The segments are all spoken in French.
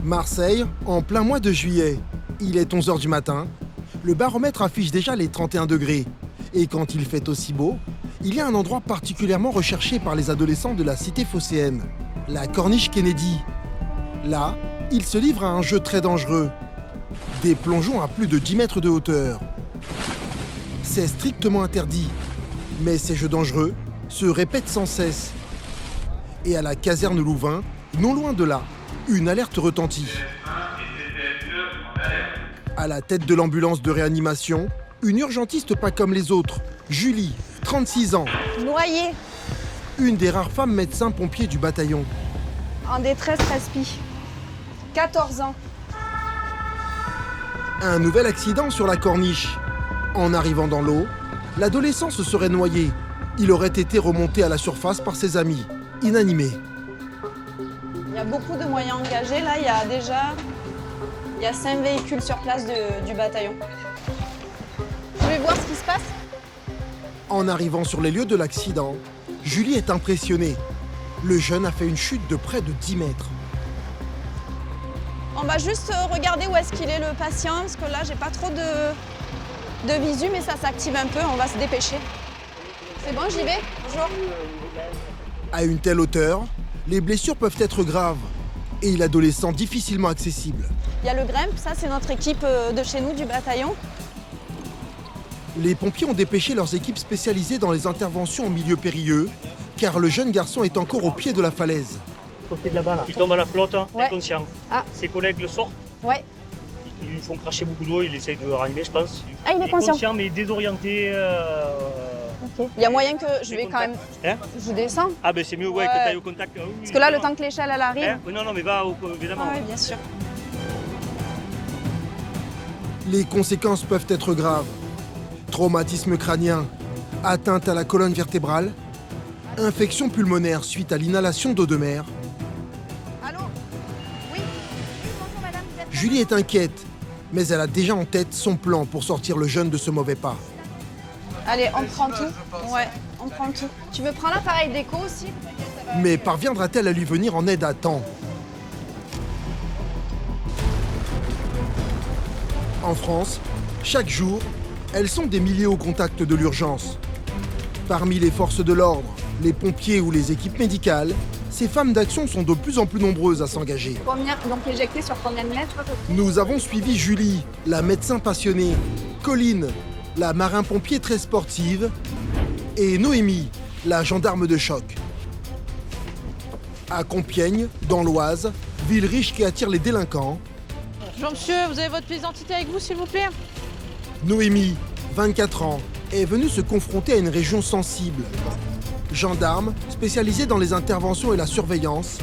Marseille, en plein mois de juillet. Il est 11 h du matin. Le baromètre affiche déjà les 31 degrés. Et quand il fait aussi beau, il y a un endroit particulièrement recherché par les adolescents de la cité phocéenne, la Corniche Kennedy. Là, ils se livrent à un jeu très dangereux. Des plongeons à plus de 10 mètres de hauteur. C'est strictement interdit. Mais ces jeux dangereux se répètent sans cesse. Et à la caserne Louvain, non loin de là, une alerte retentit. À la tête de l'ambulance de réanimation, une urgentiste pas comme les autres, Julie, 36 ans. Noyée. Une des rares femmes médecins pompiers du bataillon. En détresse respi. 14 ans. Un nouvel accident sur la corniche. En arrivant dans l'eau, l'adolescent se serait noyé. Il aurait été remonté à la surface par ses amis, inanimé. Il y a beaucoup de moyens engagés. Là, il y a 5 véhicules sur place du bataillon. Vous voulez voir ce qui se passe? En arrivant sur les lieux de l'accident, Julie est impressionnée. Le jeune a fait une chute de près de 10 mètres. On va juste regarder où est-ce qu'il est le patient, parce que là, j'ai pas trop de visu, mais ça s'active un peu, on va se dépêcher. C'est bon, j'y vais? Bonjour. À une telle hauteur, les blessures peuvent être graves et l'adolescent difficilement accessible. Il y a le GREMP, ça c'est notre équipe de chez nous, du bataillon. Les pompiers ont dépêché leurs équipes spécialisées dans les interventions en milieu périlleux, car le jeune garçon est encore au pied de la falaise. Côté de là-bas, là. Il tombe à la flotte, Ouais. inconscient. Ah. Ses collègues le sortent. Ouais. Ils lui font cracher beaucoup d'eau, il essaye de ranimer, je pense. Ah, il est conscient. Mais désorienté. Ok. Il y a moyen que je vais quand même... Hein? Je descends. Ah ben c'est mieux Ouais. que tu ailles au contact. Oui, Parce que là, le temps que l'échelle elle arrive... Hein? Non, mais va évidemment. Ah, oui, bien sûr. Les conséquences peuvent être graves. Traumatisme crânien, atteinte à la colonne vertébrale, infection pulmonaire suite à l'inhalation d'eau de mer. Allô? Oui. Bonjour madame. Julie est inquiète, mais elle a déjà en tête son plan pour sortir le jeune de ce mauvais pas. Allez, on prend tout. Ouais, on prend tout. Tu veux prendre l'appareil d'écho aussi? Mais parviendra-t-elle à lui venir en aide à temps? En France, chaque jour, elles sont des milliers au contact de l'urgence. Parmi les forces de l'ordre, les pompiers ou les équipes médicales, ces femmes d'action sont de plus en plus nombreuses à s'engager. Combien? Donc éjecté sur combien de mètres? Nous avons suivi Julie, la médecin passionnée, Colline, la marin-pompier très sportive, et Noémie, la gendarme de choc. À Compiègne, dans l'Oise, ville riche qui attire les délinquants, Bonjour monsieur, vous avez votre pièce d'identité avec vous s'il vous plaît? Noémie, 24 ans, est venue se confronter à une région sensible. Gendarme, spécialisée dans les interventions et la surveillance,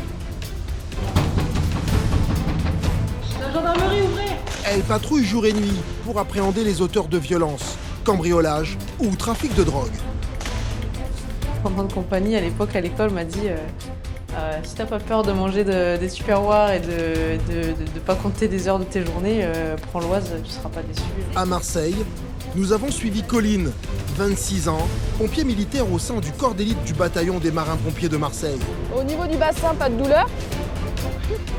La gendarmerie, ouvrez! elle patrouille jour et nuit pour appréhender les auteurs de violences, cambriolage ou trafic de drogue. Pendant de compagnie, à l'époque, à l'école, m'a dit si t'as pas peur de manger des superwars et de pas compter des heures de tes journées, prends l'Oise, tu seras pas déçu. À Marseille, nous avons suivi Colline, 26 ans, pompier militaire au sein du corps d'élite du bataillon des marins-pompiers de Marseille. Au niveau du bassin, pas de douleur?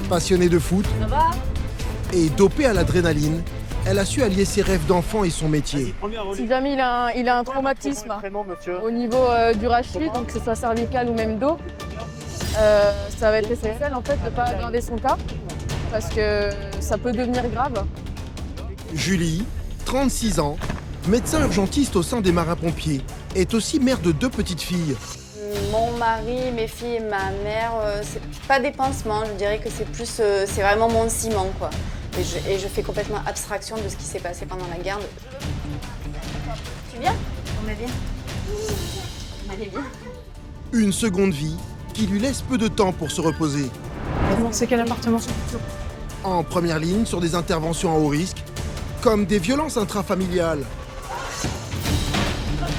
Passionnée de foot Ça va? et dopée à l'adrénaline, elle a su allier ses rêves d'enfant et son métier. Si jamais il a un traumatisme au niveau du rachis, donc que ce soit cervical ou même dos, ça va être essentiel en fait de ne pas aggraver son cas parce que ça peut devenir grave. Julie, 36 ans, médecin urgentiste au sein des marins-pompiers, est aussi mère de 2 petites filles. Mon mari, mes filles et ma mère, c'est pas des pansements, je dirais que c'est plus, c'est vraiment mon ciment quoi. Et je fais complètement abstraction de ce qui s'est passé pendant la guerre. Tu viens? On va bien. On allait bien. Une seconde vie qui lui laisse peu de temps pour se reposer. C'est quel appartement? En première ligne sur des interventions à haut risque, comme des violences intrafamiliales,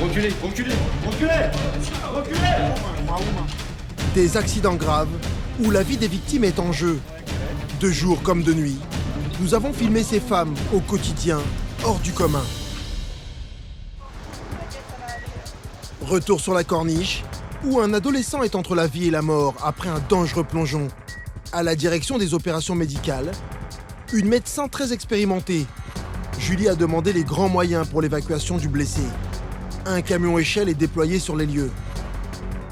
Reculez, reculez, reculez, reculez. des accidents graves où la vie des victimes est en jeu. De jour comme de nuit, nous avons filmé ces femmes au quotidien, hors du commun. Retour sur la corniche, où un adolescent est entre la vie et la mort après un dangereux plongeon. À la direction des opérations médicales, une médecin très expérimentée. Julie a demandé les grands moyens pour l'évacuation du blessé. Un camion échelle est déployé sur les lieux.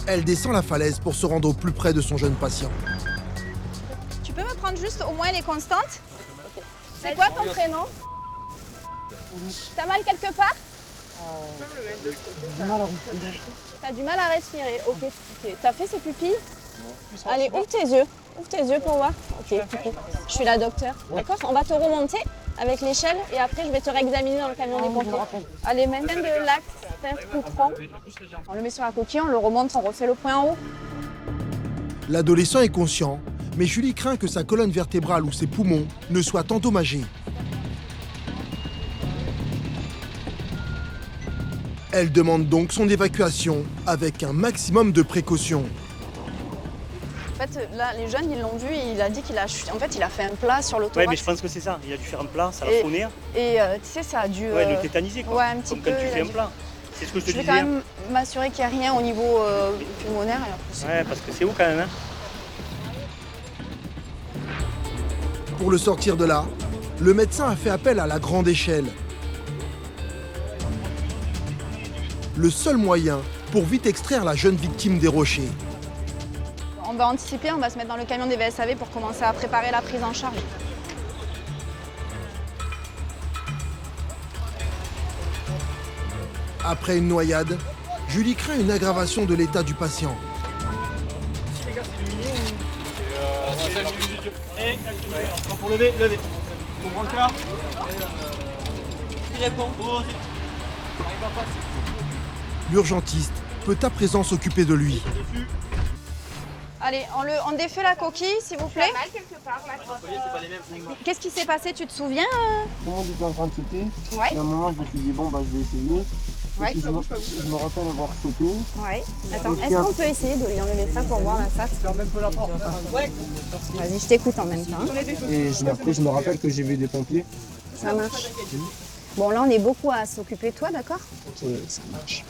Elle descend la falaise pour se rendre au plus près de son jeune patient. Tu peux me prendre juste au moins les constantes? C'est quoi ton prénom? T'as mal quelque part? T'as du mal à respirer. Ok. T'as fait ces pupilles? Allez, ouvre tes yeux. Ouvre tes yeux pour voir. Ok. Je suis la docteure. D'accord? On va te remonter avec l'échelle et après je vais te réexaminer dans le camion des pompiers. Allez, maintenant de l'axe coutron. On le met sur la coquille, on le remonte, on refait le point en haut. L'adolescent est conscient, mais Julie craint que sa colonne vertébrale ou ses poumons ne soient endommagés. Elle demande donc son évacuation avec un maximum de précautions. En fait, là, les jeunes, ils l'ont vu et il a dit qu'il a chuté. En fait, il a fait un plat sur le thorax. Ouais, mais je pense que c'est ça. Il a dû faire un plat, ça l'a phoné. Et tu sais, ça a dû... Ouais, le tétaniser, quoi. Ouais, un petit comme peu. quand tu fais un plat. C'est ce que je te Je vais disais. quand même m'assurer qu'il n'y a rien au niveau pulmonaire. Ouais, parce que c'est haut quand même. Hein. Pour le sortir de là, le médecin a fait appel à la grande échelle. Le seul moyen pour vite extraire la jeune victime des rochers. On va anticiper, on va se mettre dans le camion des VSAV pour commencer à préparer la prise en charge. Après une noyade, Julie craint une aggravation de l'état du patient. Pour lever, lever. Mon brancard. Il répond. L'urgentiste peut à présent s'occuper de lui. Allez, on défait la coquille, s'il vous plaît. Qu'est-ce qui s'est passé, tu te souviens? Tout le monde était en train de sauter. Ouais. Et à un moment, je me suis dit, bon, bah, je vais essayer. Ouais. Et puis, je me rappelle avoir sauté. Ouais. Attends, est-ce qu'on peut essayer de lui enlever ça pour voir la face? Vas-y, je t'écoute en même temps. Et après, je me rappelle que j'ai vu des pompiers. Ça marche. Bon, là, on est beaucoup à s'occuper de toi, d'accord? Ok, ça marche.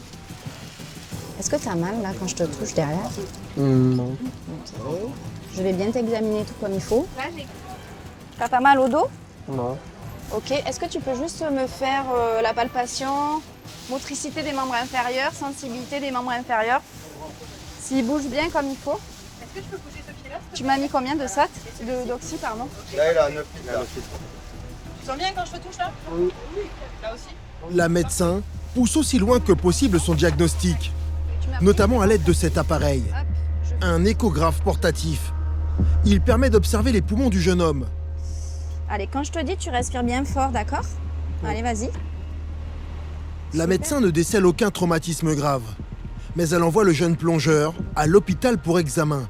Est-ce que t'as mal, là, quand je te touche derrière? Non. Ok. Je vais bien t'examiner tout comme il faut. T'as pas mal au dos? Non. Ok. Est-ce que tu peux juste me faire la palpation, motricité des membres inférieurs, sensibilité des membres inférieurs? S'ils bougent bien comme il faut. Est-ce que je peux bouger ce pied-là? Tu m'as mis combien de SAT? D'oxy, pardon? Là, il a 9 litres. Tu sens bien quand je te touche, là? Oui. Là aussi? La médecin pousse aussi loin que possible son diagnostic, notamment à l'aide de cet appareil, un échographe portatif. Il permet d'observer les poumons du jeune homme. Allez, quand je te dis, tu respires bien fort, d'accord? Allez, vas-y. La médecin ne décèle aucun traumatisme grave, mais elle envoie le jeune plongeur à l'hôpital pour examen.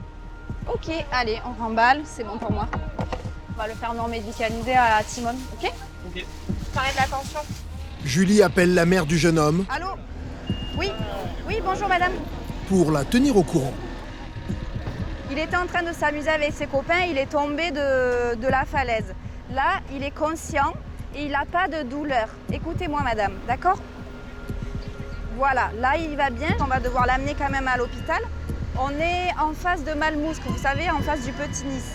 Ok, allez, on remballe, c'est bon pour moi. On va le faire non médicalisé à la Timone, ok? Ok. Parlez de la tension. Julie appelle la mère du jeune homme Allô? Oui, oui, bonjour madame. pour la tenir au courant. Il était en train de s'amuser avec ses copains, il est tombé de la falaise. Là, il est conscient et il n'a pas de douleur. Écoutez-moi madame, d'accord? Voilà, là il va bien, on va devoir l'amener quand même à l'hôpital. On est en face de Malmousque, vous savez, en face du Petit Nice.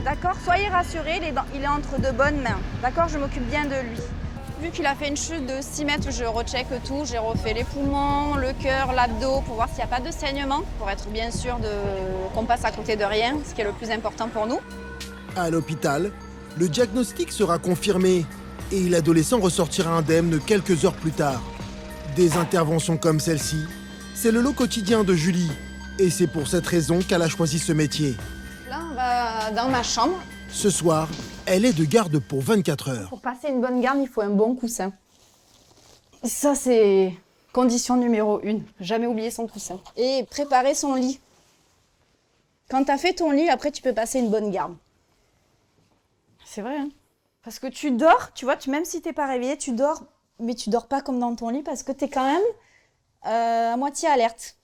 D'accord? Soyez rassurés, il est entre de bonnes mains. D'accord? Je m'occupe bien de lui. Vu qu'il a fait une chute de 6 mètres, je recheck tout. J'ai refait les poumons, le cœur, l'abdos pour voir s'il n'y a pas de saignement, pour être bien sûr qu'on passe à côté de rien, ce qui est le plus important pour nous. À l'hôpital, le diagnostic sera confirmé et l'adolescent ressortira indemne quelques heures plus tard. Des interventions comme celle-ci, c'est le lot quotidien de Julie. Et c'est pour cette raison qu'elle a choisi ce métier. Là, on va dans ma chambre. Ce soir, elle est de garde pour 24 heures. Pour passer une bonne garde, il faut un bon coussin. Ça, c'est condition numéro 1. Jamais oublier son coussin. Et préparer son lit. Quand tu as fait ton lit, après, tu peux passer une bonne garde. C'est vrai, hein? Parce que tu dors, tu vois, même si t'es pas réveillé, tu dors, mais tu dors pas comme dans ton lit parce que tu es quand même à moitié alerte.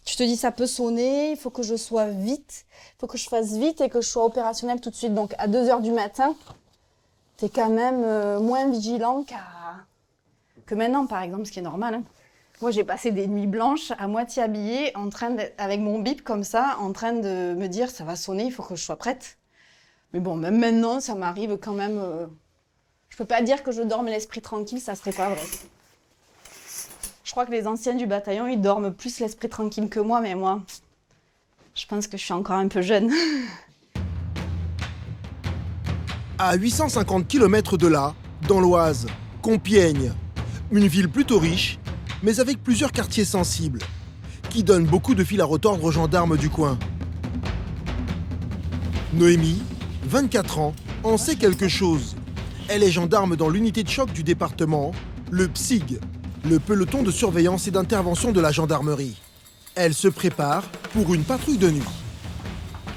Tu te dis, ça peut sonner, il faut que je sois vite, il faut que je fasse vite et que je sois opérationnelle tout de suite. Donc, à 2 h du matin, tu es quand même moins vigilant que maintenant, par exemple, ce qui est normal. Hein. Moi, j'ai passé des nuits blanches, à moitié habillée, avec mon bip comme ça, en train de me dire ça va sonner, il faut que je sois prête. Mais bon, même maintenant, ça m'arrive quand même. Je peux pas dire que je dorme l'esprit tranquille, ça serait pas vrai. Je crois que les anciens du bataillon, ils dorment plus l'esprit tranquille que moi, mais moi, je pense que je suis encore un peu jeune. À 850 km de là, dans l'Oise, Compiègne, une ville plutôt riche, mais avec plusieurs quartiers sensibles, qui donnent beaucoup de fil à retordre aux gendarmes du coin. Noémie, 24 ans, en sait quelque chose. Elle est gendarme dans l'unité de choc du département, le PSIG, le peloton de surveillance et d'intervention de la gendarmerie. Elle se prépare pour une patrouille de nuit.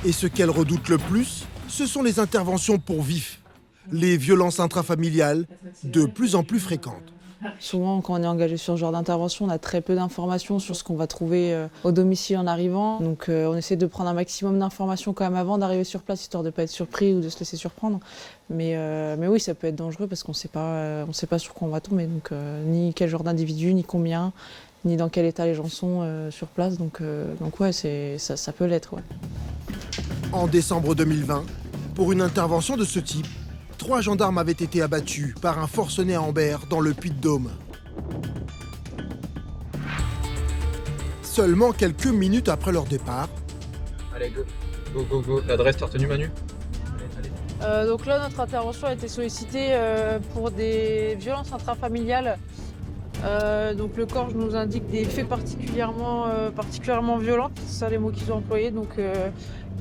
Et ce qu'elle redoute le plus, ce sont les interventions pour vifs, les violences intrafamiliales de plus en plus fréquentes. Souvent, quand on est engagé sur ce genre d'intervention, on a très peu d'informations sur ce qu'on va trouver au domicile en arrivant. Donc on essaie de prendre un maximum d'informations quand même avant d'arriver sur place, histoire de ne pas être surpris ou de se laisser surprendre. Mais oui, ça peut être dangereux parce qu'on ne sait pas sur quoi on va tomber. Donc ni quel genre d'individu, ni combien, ni dans quel état les gens sont sur place. Donc ouais, ça peut l'être. Ouais. En décembre 2020, pour une intervention de ce type, 3 gendarmes avaient été abattus par un forcené à Ambert dans le Puy-de-Dôme. Seulement quelques minutes après leur départ. Allez, go, go, go, go. L'adresse, t'as retenu Manu? Donc là, notre intervention a été sollicitée pour des violences intrafamiliales. Donc le corps nous indique des faits particulièrement violents, c'est ça les mots qu'ils ont employés. Donc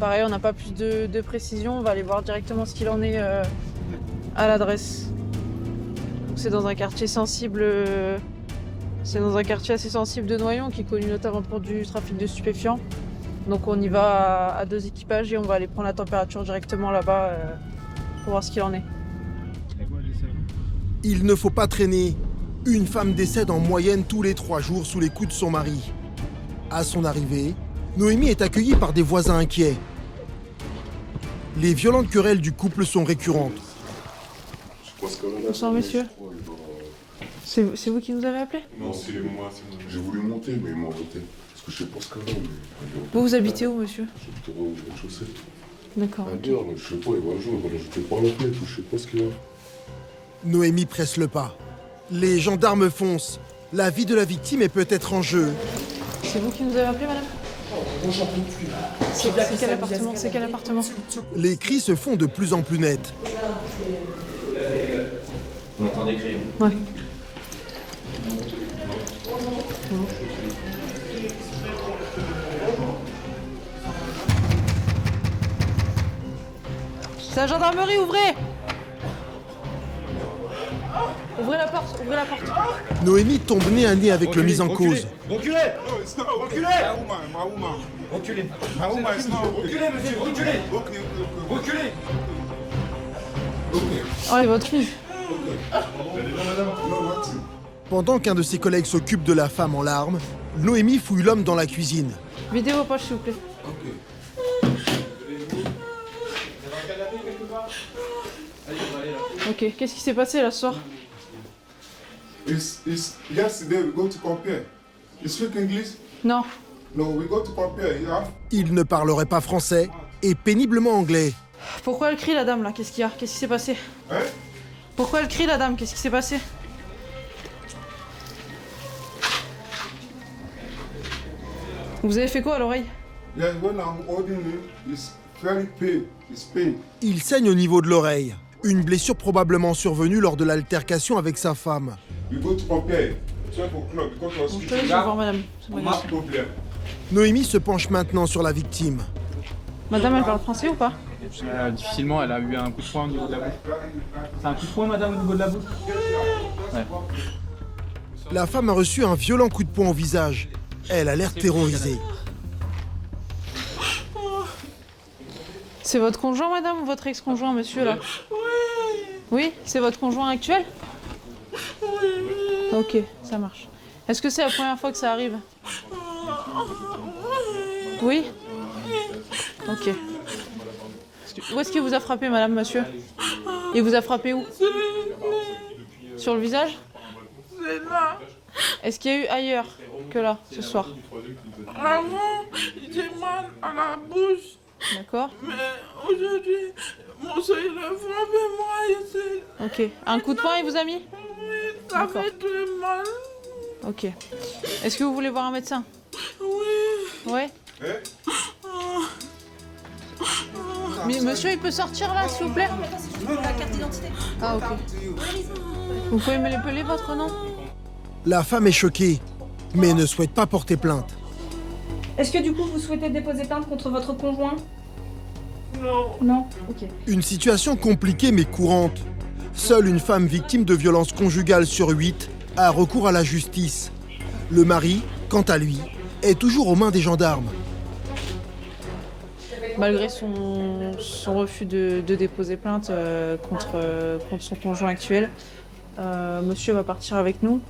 pareil, on n'a pas plus de précision, on va aller voir directement ce qu'il en est à l'adresse. C'est dans un quartier sensible, c'est dans un quartier assez sensible de Noyon, qui est connu notamment pour du trafic de stupéfiants. Donc on y va à 2 équipages et on va aller prendre la température directement là-bas pour voir ce qu'il en est. Il ne faut pas traîner. Une femme décède en moyenne tous les 3 jours sous les coups de son mari. À son arrivée, Noémie est accueillie par des voisins inquiets. Les violentes querelles du couple sont récurrentes. Bonsoir monsieur. C'est vous qui nous avez appelé? Non, c'est moi. J'ai voulu monter, mais ils m'ont arrêté. Parce que je sais pas ce qu'il y a. Vous habitez où monsieur? J'habite au rez-de-chaussée. D'accord. À dire, je sais pas, ils vont jouer, voilà, j'étais par la fenêtre, je sais pas ce qu'il y a. Noémie presse le pas. Les gendarmes foncent. La vie de la victime est peut-être en jeu. C'est vous qui nous avez appelé, madame? C'est quel appartement? Les cris se font de plus en plus nets. On entend des cris. Ouais. C'est la gendarmerie, ouvrez! Ouvrez la porte, ouvrez la porte. Noémie tombe nez à nez avec le mis en cause. Reculez. Reculez. Reculez. Reculez, monsieur, reculez. Reculez. Oh, et votre fille. Pendant qu'un de ses collègues s'occupe de la femme en larmes, Noémie fouille l'homme dans la cuisine. Videz vos poches, s'il vous plaît. Ok, qu'est-ce qui s'est passé là ce soir? Yesterday we go to compare. You speak English? Non. No, we go to compare. Il ne parlerait pas français et péniblement anglais. Pourquoi elle crie la dame là? Qu'est-ce qu'il y a? Qu'est-ce qui s'est passé? Hein? Pourquoi elle crie la dame? Qu'est-ce qui s'est passé? Vous avez fait quoi à l'oreille? Yeah, when I'm holding him, it's very pain. It's pain. Il saigne au niveau de l'oreille. Une blessure probablement survenue lors de l'altercation avec sa femme. We go to compare. 12 o'clock because I was Bon, je te laisse, je vais voir madame. Pas de problème. Noémie se penche maintenant sur la victime. Madame, elle parle français ou pas? Difficilement, elle a eu un coup de poing au niveau de la bouche. C'est un coup de poing, madame, au niveau de la bouche? Ouais. La femme a reçu un violent coup de poing au visage. Elle a l'air terrorisée. C'est votre conjoint, madame, ou votre ex-conjoint, monsieur, là? Oui, c'est votre conjoint actuel? Ok, ça marche. Est-ce que c'est la première fois que ça arrive? Oui? Ok. Où est-ce qu'il vous a frappé, madame, monsieur? Il vous a frappé où? Sur le visage? Est-ce qu'il y a eu ailleurs que là, ce soir? Avant, j'ai mal à la bouche. D'accord. Mais aujourd'hui, mon soeur il a frappé moi ici. Ok. Un coup de poing, il vous a mis? Oui, ça fait très mal. Ok. Est-ce que vous voulez voir un médecin? Oui. Ouais. Mais monsieur, il peut sortir là, s'il vous plaît? La carte d'identité. Ah, ok. Vous pouvez me l'épeler, votre nom? La femme est choquée, mais ne souhaite pas porter plainte. Est-ce que du coup vous souhaitez déposer plainte contre votre conjoint? Non. Non. Ok. Une situation compliquée mais courante. Seule une femme victime de violences conjugales sur 8 a recours à la justice. Le mari, quant à lui, est toujours aux mains des gendarmes. Malgré son refus de déposer plainte contre son conjoint actuel, monsieur va partir avec nous.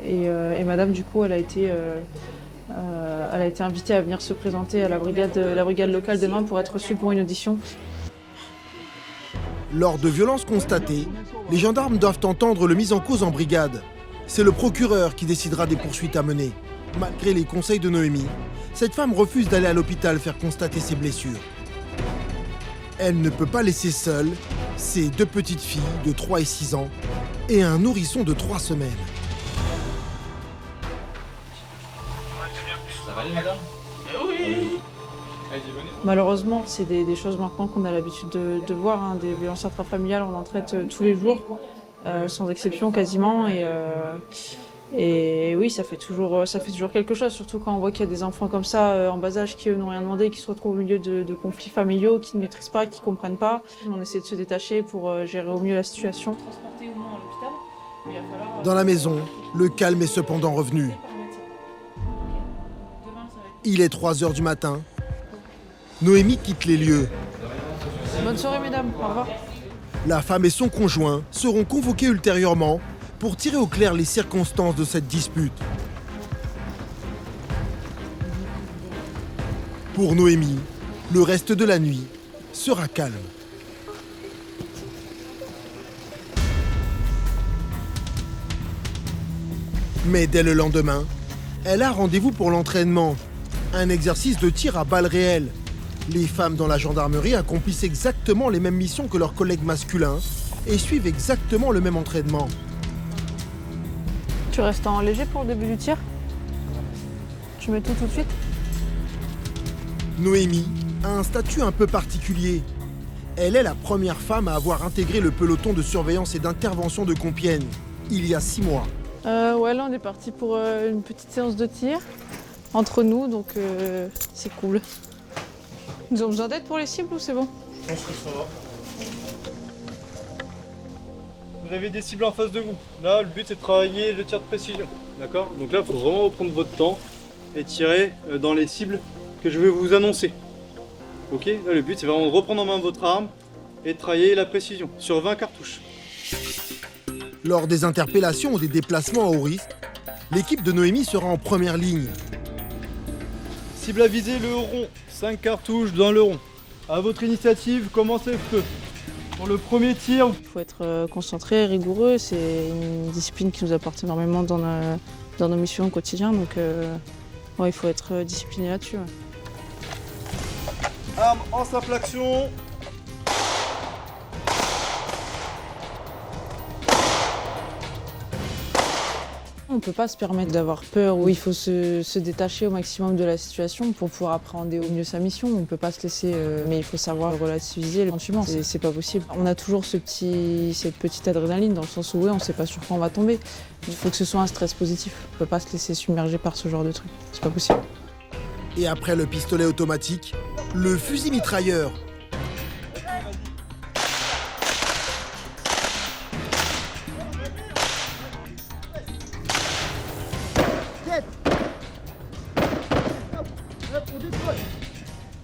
Et madame, du coup, elle a été invitée à venir se présenter à la brigade locale demain pour être reçue pour une audition. Lors de violences constatées, les gendarmes doivent entendre le mis en cause en brigade. C'est le procureur qui décidera des poursuites à mener. Malgré les conseils de Noémie, cette femme refuse d'aller à l'hôpital faire constater ses blessures. Elle ne peut pas laisser seule ses 2 petites filles de 3 et 6 ans et un nourrisson de 3 semaines. Ça va aller, madame? Oui. Malheureusement, c'est des choses maintenant qu'on a l'habitude de voir, hein, des violences intrafamiliales, on en traite tous les jours, sans exception quasiment. Et oui, ça fait toujours quelque chose, surtout quand on voit qu'il y a des enfants comme ça, en bas âge, qui eux n'ont rien demandé, qui se retrouvent au milieu de conflits familiaux, qui ne maîtrisent pas, qui ne comprennent pas. On essaie de se détacher pour gérer au mieux la situation. Dans la maison, le calme est cependant revenu. Il est 3 h du matin. Noémie quitte les lieux. Bonne soirée, mesdames. Au revoir. La femme et son conjoint seront convoqués ultérieurement pour tirer au clair les circonstances de cette dispute. Pour Noémie, le reste de la nuit sera calme. Mais dès le lendemain, elle a rendez-vous pour l'entraînement. Un exercice de tir à balles réelles. Les femmes dans la gendarmerie accomplissent exactement les mêmes missions que leurs collègues masculins et suivent exactement le même entraînement. Tu restes en léger pour le début du tir? Tu mets tout de suite? Noémie a un statut un peu particulier. Elle est la première femme à avoir intégré le peloton de surveillance et d'intervention de Compiègne, il y a 6 mois. Ouais, là on est parti pour une petite séance de tir entre nous, donc c'est cool. Ils ont besoin d'aide pour les cibles ou c'est bon? Je pense que ça va. Vous avez des cibles en face de vous. Là, le but c'est de travailler le tir de précision. D'accord? Donc là, il faut vraiment reprendre votre temps et tirer dans les cibles que je vais vous annoncer. Ok? Là, le but c'est vraiment de reprendre en main votre arme et de travailler la précision sur 20 cartouches. Lors des interpellations ou des déplacements à haut risque, l'équipe de Noémie sera en première ligne. Cible à viser le rond, 5 cartouches dans le rond. À votre initiative, commencez le feu. Pour le premier tir, il faut être concentré, rigoureux. C'est une discipline qui nous apporte énormément dans nos missions au quotidien. Donc ouais, il faut être discipliné là-dessus. Ouais. Arme en simple action. On ne peut pas se permettre d'avoir peur, où il faut se détacher au maximum de la situation pour pouvoir appréhender au mieux sa mission. On ne peut pas se laisser, mais il faut savoir relativiser l'éventuellement. C'est pas possible. On a toujours cette petite adrénaline dans le sens où ouais, on ne sait pas sur quoi on va tomber. Il faut que ce soit un stress positif. On ne peut pas se laisser submerger par ce genre de truc. C'est pas possible. Et après le pistolet automatique, le fusil mitrailleur.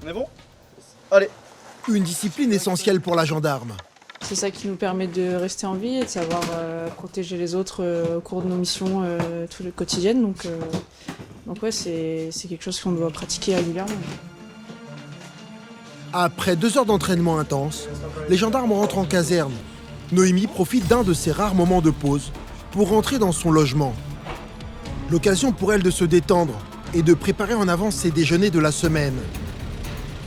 On est bon? Allez. Une discipline essentielle pour la gendarme. C'est ça qui nous permet de rester en vie et de savoir protéger les autres au cours de nos missions toutes les quotidiennes. Donc ouais, c'est quelque chose qu'on doit pratiquer régulièrement. Après 2 heures d'entraînement intense, les gendarmes rentrent en caserne. Noémie profite d'un de ses rares moments de pause pour rentrer dans son logement. L'occasion pour elle de se détendre et de préparer en avance ses déjeuners de la semaine.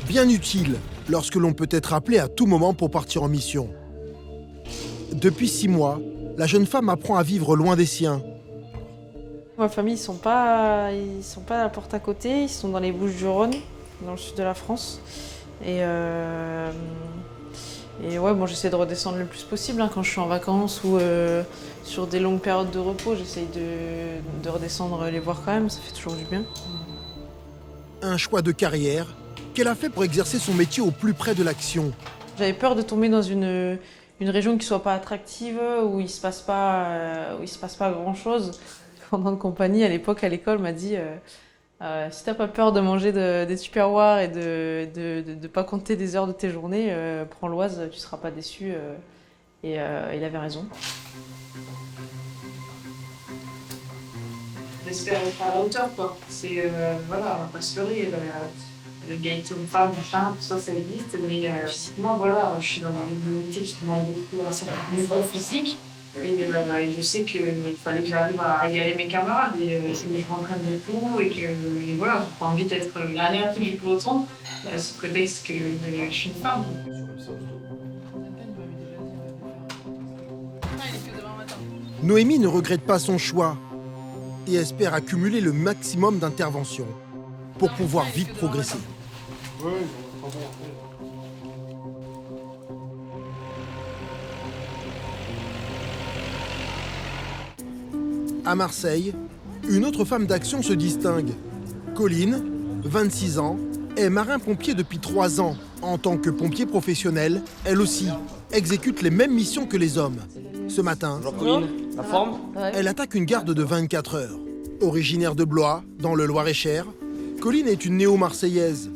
Bien utile lorsque l'on peut être appelé à tout moment pour partir en mission. Depuis 6 mois, la jeune femme apprend à vivre loin des siens. Ma famille, ils sont pas à la porte à côté, ils sont dans les Bouches-du-Rhône, dans le sud de la France. Et ouais, bon, j'essaie de redescendre le plus possible hein, quand je suis en vacances ou sur des longues périodes de repos. J'essaie de redescendre les voir quand même, ça fait toujours du bien. Un choix de carrière qu'elle a fait pour exercer son métier au plus près de l'action. J'avais peur de tomber dans une région qui soit pas attractive, où il se passe pas grand-chose. Le commandant de compagnie, à l'époque, à l'école, m'a dit si t'as pas peur de manger des tupperwares et de pas compter des heures de tes journées, prends l'Oise, tu seras pas déçu. Et il avait raison. J'espère être à la hauteur, quoi. C'est, voilà, on va pas se leurrer. Le gâteau femme, machin, tout ça, ça existe. Mais physiquement, voilà, je suis dans une unité qui demande beaucoup à certains niveaux physiques. Et je sais qu'il fallait que j'arrive à égaler mes camarades et je m'entraîne de tout et que voilà, j'ai pas envie d'être la dernière du peloton sous prétexte que je suis une femme. Noémie ne regrette pas son choix et espère accumuler le maximum d'interventions pour pouvoir vite progresser. À Marseille, une autre femme d'action se distingue. Colline, 26 ans, est marin-pompier depuis 3 ans. En tant que pompier professionnel, elle aussi exécute les mêmes missions que les hommes. Ce matin, la forme elle attaque une garde de 24 heures. Originaire de Blois, dans le Loir-et-Cher, Colline est une néo-marseillaise.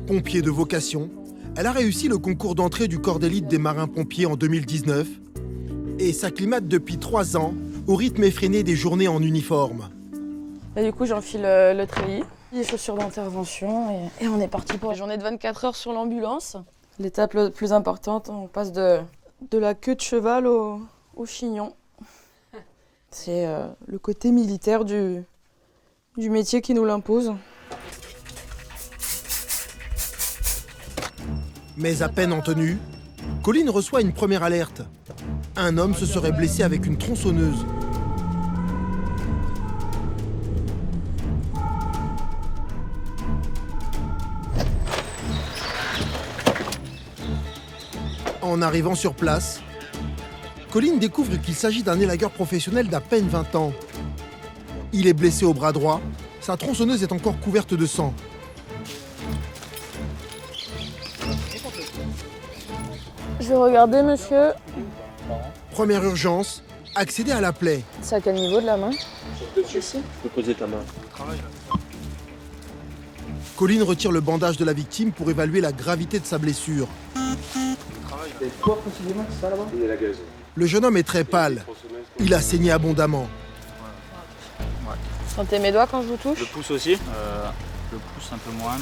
Pompier de vocation, elle a réussi le concours d'entrée du corps d'élite des marins-pompiers en 2019 et s'acclimate depuis 3 ans au rythme effréné des journées en uniforme. Et du coup, j'enfile le treillis, les chaussures d'intervention et on est parti pour la journée de 24 heures sur l'ambulance. L'étape la plus importante, on passe de la queue de cheval au chignon. C'est le côté militaire du métier qui nous l'impose. Mais à peine en tenue, Colline reçoit une première alerte. Un homme se serait blessé avec une tronçonneuse. En arrivant sur place, Colline découvre qu'il s'agit d'un élagueur professionnel d'à peine 20 ans. Il est blessé au bras droit, sa tronçonneuse est encore couverte de sang. Je vais regarder, monsieur. Première urgence, accéder à la plaie. C'est à quel niveau de la main? Ici. Tu peux poser ta main. Colline retire le bandage de la victime pour évaluer la gravité de sa blessure. Quoi précisément, c'est ça là-bas? Le jeune homme est très pâle. Il a saigné abondamment. Sentez mes doigts quand je vous touche? Le pouce aussi le pouce un peu moins.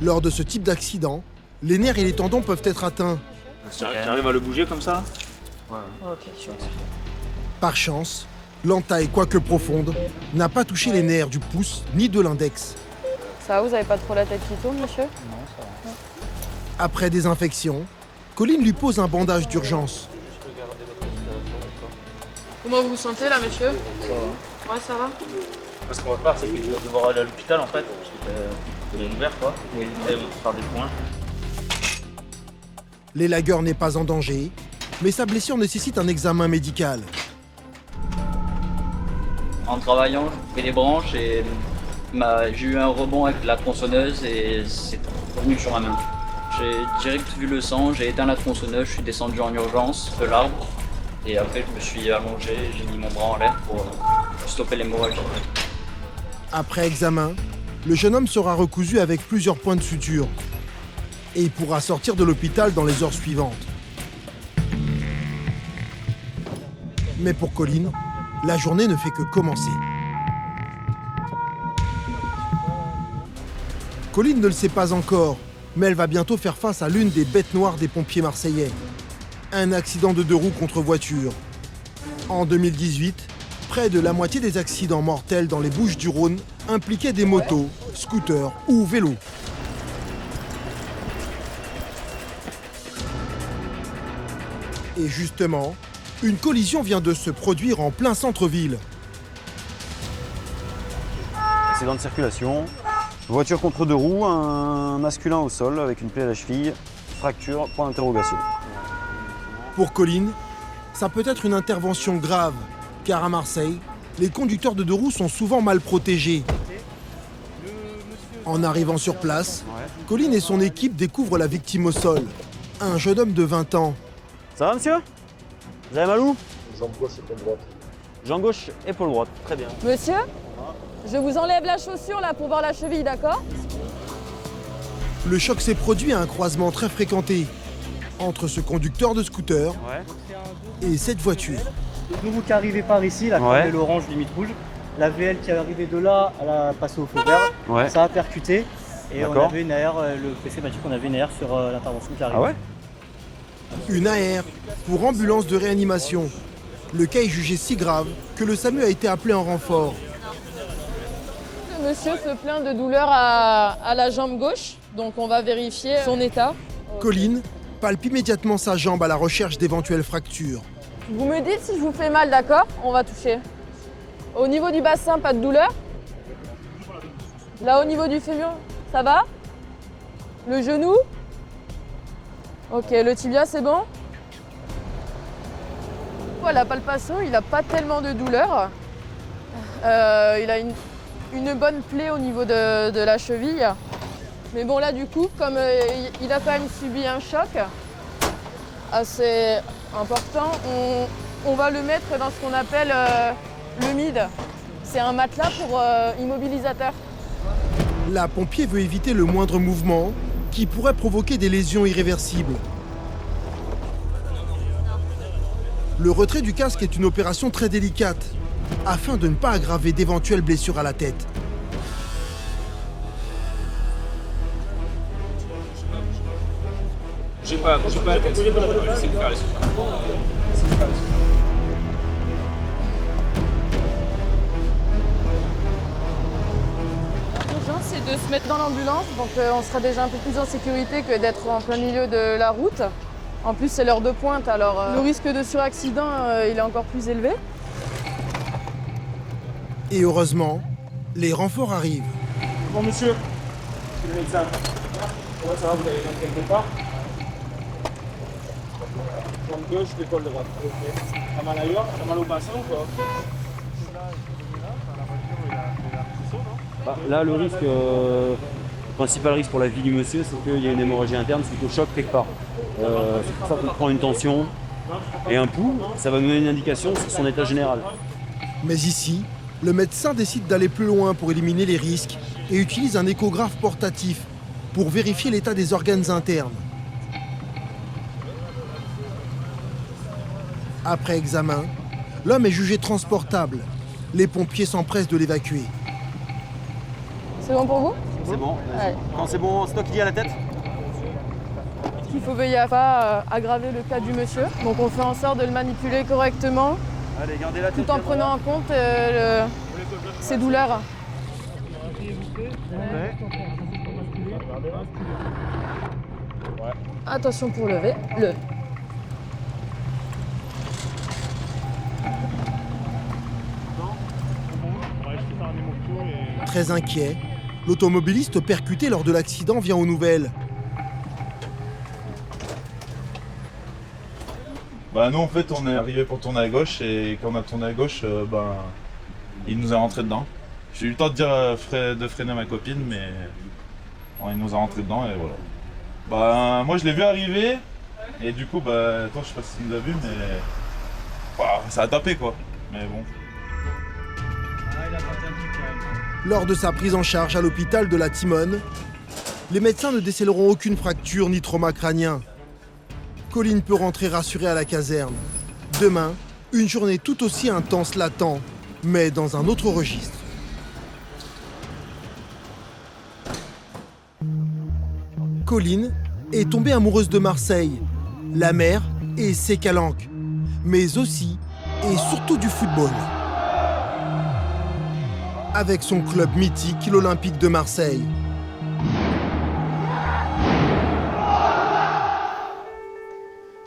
Lors de ce type d'accident, les nerfs et les tendons peuvent être atteints. Tu arrives à le bouger comme ça? Ouais. Ok, sûr. Par chance, l'entaille, quoique profonde, n'a pas touché les nerfs du pouce ni de l'index. Ça va, vous avez pas trop la tête qui tourne, monsieur? Non, ça va. Après désinfection, Colline lui pose un bandage d'urgence. Comment vous vous sentez là, monsieur? Ça va. Ouais, ça va. Ce qu'on va faire, c'est que je vais devoir aller à l'hôpital en fait, parce que c'est ouvert quoi, et faire des points. L'élagueur n'est pas en danger, mais sa blessure nécessite un examen médical. En travaillant, j'ai fait les branches et j'ai eu un rebond avec la tronçonneuse et c'est revenu sur ma main. J'ai direct vu le sang, j'ai éteint la tronçonneuse, je suis descendu en urgence de l'arbre et après je me suis allongé, j'ai mis mon bras en l'air pour stopper l'hémorragie. Après examen, le jeune homme sera recousu avec plusieurs points de suture et il pourra sortir de l'hôpital dans les heures suivantes. Mais pour Colline, la journée ne fait que commencer. Colline ne le sait pas encore, mais elle va bientôt faire face à l'une des bêtes noires des pompiers marseillais. Un accident de 2 roues contre voiture. En 2018, Près de la moitié des accidents mortels dans les Bouches-du-Rhône impliquaient des motos, scooters ou vélos. Et justement, une collision vient de se produire en plein centre-ville. Accident de circulation, voiture contre deux roues, un masculin au sol avec une plaie à la cheville, fracture, point d'interrogation. Pour Colline, ça peut être une intervention grave, car à Marseille, les conducteurs de deux roues sont souvent mal protégés. En arrivant sur place, Colline et son équipe découvrent la victime au sol, un jeune homme de 20 ans. Ça va, monsieur? Vous avez mal où? Jambe gauche, épaule droite. Jambe gauche, épaule droite, très bien. Monsieur, je vous enlève la chaussure là pour voir la cheville, d'accord? Le choc s'est produit à un croisement très fréquenté entre ce conducteur de scooter et cette voiture. Le nouveau qui est arrivé par ici, la ouais. L'orange limite rouge, la VL qui est arrivée de là, elle a passé au feu vert, ça a percuté et on avait une AR, le PC m'a dit qu'on avait une AR sur l'intervention qui arrive. Ah ouais? Une AR pour ambulance de réanimation. Le cas est jugé si grave que le SAMU a été appelé en renfort. Le monsieur se plaint de douleur à la jambe gauche, donc on va vérifier son état. Colline palpe immédiatement sa jambe à la recherche d'éventuelles fractures. Vous me dites si je vous fais mal, d'accord? On va toucher. Au niveau du bassin, pas de douleur? Là, au niveau du fémur, ça va? Le genou? Ok, le tibia, c'est bon? La palpation, il n'a pas tellement de douleur. Il a une bonne plaie au niveau de la cheville. Mais bon, là, du coup, comme il a quand même subi un choc assez important, on va le mettre dans ce qu'on appelle le MID. C'est un matelas pour immobilisateur. La pompier veut éviter le moindre mouvement qui pourrait provoquer des lésions irréversibles. Le retrait du casque est une opération très délicate, afin de ne pas aggraver d'éventuelles blessures à la tête. J'ai pas la tête, c'est le faire les L'urgence, c'est de se mettre dans l'ambulance, donc on sera déjà un peu plus en sécurité que d'être en plein milieu de la route. En plus, c'est l'heure de pointe, alors le risque de suraccident, il est encore plus élevé. Et heureusement, les renforts arrivent. Bon, monsieur, c'est le médecin. Comment ça va, vous avez mal quelque part? Jambe gauche, l'épaule droite. Ok. T'as mal ailleurs? T'as mal au bassin ou quoi? Là, le risque, le principal risque pour la vie du monsieur, c'est qu'il y a une hémorragie interne suite au choc quelque part. C'est pour ça qu'on prend une tension et un pouls, ça va nous donner une indication sur son état général. Mais ici, le médecin décide d'aller plus loin pour éliminer les risques et utilise un échographe portatif pour vérifier l'état des organes internes. Après examen, l'homme est jugé transportable. Les pompiers s'empressent de l'évacuer. C'est bon pour vous? C'est bon. Quand c'est bon, c'est toi qui dis à la tête? Il faut veiller à ne pas aggraver le cas du monsieur. Donc on fait en sorte de le manipuler correctement. Allez, gardez la tête tout en prenant en compte ses douleurs. Attention pour lever. Très inquiet, l'automobiliste percuté lors de l'accident vient aux nouvelles. Bah nous en fait on est arrivé pour tourner à gauche et quand on a tourné à gauche, il nous a rentré dedans. J'ai eu le temps de dire de freiner ma copine mais bon, il nous a rentré dedans et voilà. Bah moi je l'ai vu arriver et du coup toi je sais pas si tu nous as vu mais ça a tapé quoi. Mais bon. Lors de sa prise en charge à l'hôpital de la Timone, les médecins ne décèleront aucune fracture ni trauma crânien. Colline peut rentrer rassurée à la caserne. Demain, une journée tout aussi intense l'attend, mais dans un autre registre. Colline est tombée amoureuse de Marseille, la mer et ses calanques, mais aussi et surtout du football. avec son club mythique, l'Olympique de Marseille.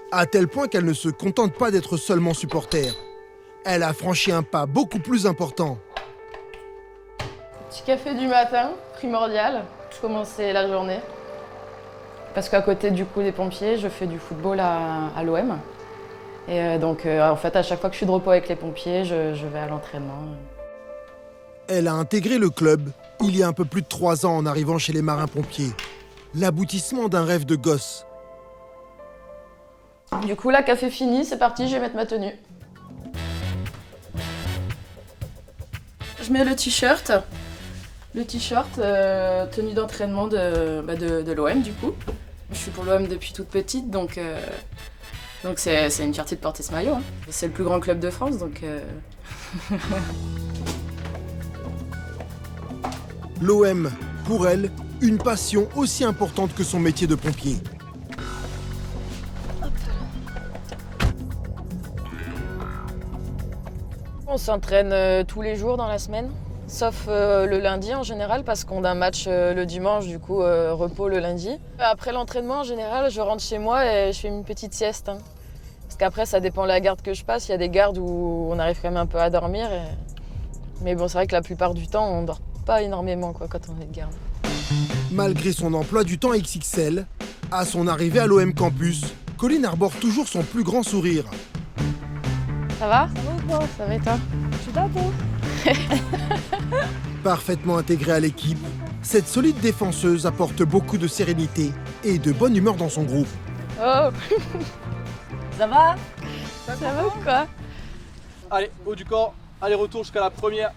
À tel point qu'elle ne se contente pas d'être seulement supporter. Elle a franchi un pas beaucoup plus important. Petit café du matin, primordial, pour commencer la journée. Parce qu'à côté du coup des pompiers, je fais du football à l'OM. Et donc en fait, à chaque fois que je suis de repos avec les pompiers, je vais à l'entraînement. Elle a intégré le club il y a un peu plus de 3 ans en arrivant chez les marins-pompiers. L'aboutissement d'un rêve de gosse. Du coup, là, café fini, c'est parti, je vais mettre ma tenue. Je mets le t-shirt. Le t-shirt, tenue d'entraînement de l'OM, du coup. Je suis pour l'OM depuis toute petite, donc c'est une fierté de porter ce maillot. Hein. C'est le plus grand club de France, donc... L'OM, pour elle, une passion aussi importante que son métier de pompier. On s'entraîne tous les jours dans la semaine, sauf le lundi en général, parce qu'on a un match le dimanche, du coup repos le lundi. Après l'entraînement, en général, je rentre chez moi et je fais une petite sieste. Hein. Parce qu'après, ça dépend de la garde que je passe. Il y a des gardes où on arrive quand même un peu à dormir. Mais bon, c'est vrai que la plupart du temps, on dort pas énormément quand on est de garde. Malgré son emploi du temps XXL, à son arrivée à l'OM Campus, Colline arbore toujours son plus grand sourire. Ça va? Ça va et toi? Je suis d'accord. Parfaitement intégrée à l'équipe, cette solide défenseuse apporte beaucoup de sérénité et de bonne humeur dans son groupe. Oh. Ça va? Ça va ou quoi? Allez, haut du corps, allez retour jusqu'à la première.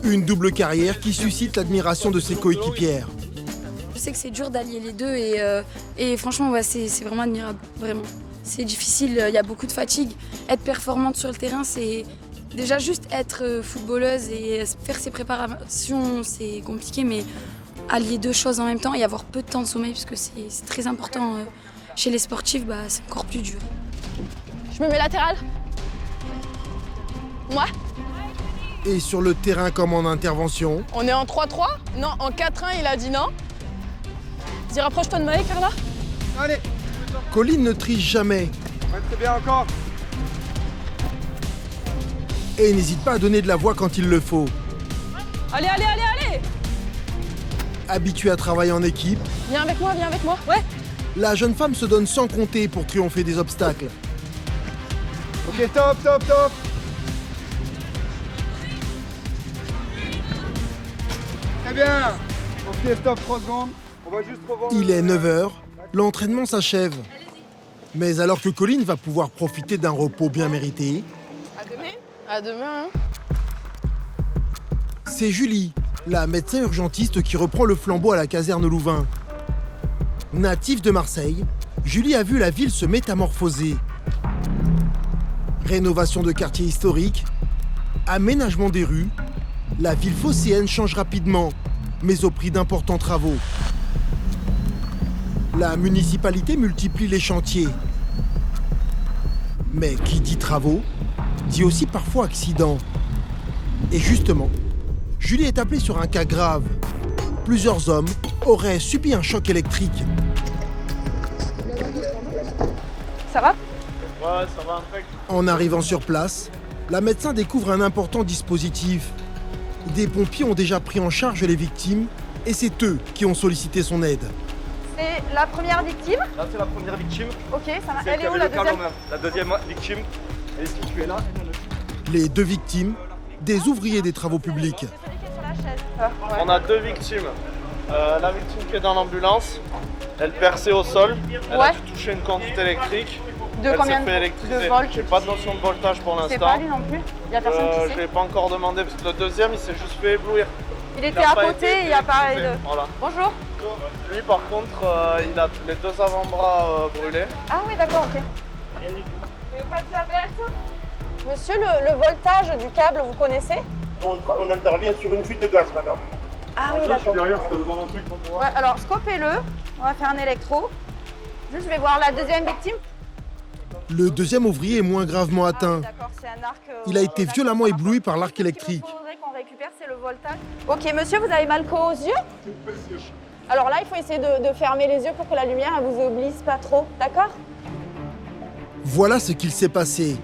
Une double carrière qui suscite l'admiration de ses coéquipières. Je sais que c'est dur d'allier les deux et franchement, ouais, c'est vraiment admirable, vraiment. C'est difficile, il y a beaucoup de fatigue. Être performante sur le terrain, c'est déjà juste être footballeuse et faire ses préparations, c'est compliqué, mais allier deux choses en même temps et avoir peu de temps de sommeil, parce que c'est très important chez les sportifs, bah, c'est encore plus dur. Je me mets latéral. Moi. Et sur le terrain comme en intervention. On est en 3-3? Non, en 4-1, il a dit non. Dis, rapproche-toi de Maë, Carla. Allez. Colline ne triche jamais. Ouais, très bien encore. Et n'hésite pas à donner de la voix quand il le faut. Allez, allez, allez, allez. Habituée à travailler en équipe. Viens avec moi, ouais. La jeune femme se donne sans compter pour triompher des obstacles. Ok, top. Très bien. Ok, stop, 3 secondes. On va juste revoir. Il est 9h, l'entraînement s'achève. Mais alors que Colline va pouvoir profiter d'un repos bien mérité... À demain. C'est Julie, la médecin urgentiste qui reprend le flambeau à la caserne Louvain. Native de Marseille, Julie a vu la ville se métamorphoser. Rénovation de quartiers historiques, aménagement des rues, la ville phocéenne change rapidement, mais au prix d'importants travaux. La municipalité multiplie les chantiers. Mais qui dit travaux, dit aussi parfois accident. Et justement, Julie est appelée sur un cas grave. Plusieurs hommes auraient subi un choc électrique. Ça va? Ouais, ça va, impec. En arrivant sur place, la médecin découvre un important dispositif. Des pompiers ont déjà pris en charge les victimes et c'est eux qui ont sollicité son aide. C'est la première victime? Là, c'est la première victime. Ok, ça va. C'est Elle est où la deuxième? La deuxième victime, elle est située là. Les 2 victimes, des ouvriers des travaux publics. On a 2 victimes. La victime qui est dans l'ambulance, elle perçait au sol, elle a dû toucher une conduite électrique. De combien s'est fait électriser. de volts? J'ai pas de notion de voltage pour l'instant. C'est pas lui non plus? Il y a personne qui Je sait? l'ai pas encore demandé parce que le deuxième il s'est juste fait éblouir. Il était à côté, il a parlé de... Voilà. Bonjour. Lui par contre, il a les 2 avant-bras brûlés. Ah oui, d'accord, ok. Monsieur, le voltage du câble, vous connaissez? On intervient sur une fuite de gaz, madame. Ah oui, d'accord. Derrière, je peux voir un truc. Ouais, alors scopez-le, on va faire un électro. Juste, je vais voir la deuxième victime. Le deuxième ouvrier est moins gravement atteint. D'accord, c'est un arc... Il a été violemment ébloui par l'arc électrique. Ce qu'il faudrait qu'on récupère, c'est le voltage. Ok, monsieur, vous avez mal qu'aux yeux? Alors là, il faut essayer de fermer les yeux pour que la lumière ne vous oblisse pas trop, d'accord? Voilà ce qu'il s'est passé.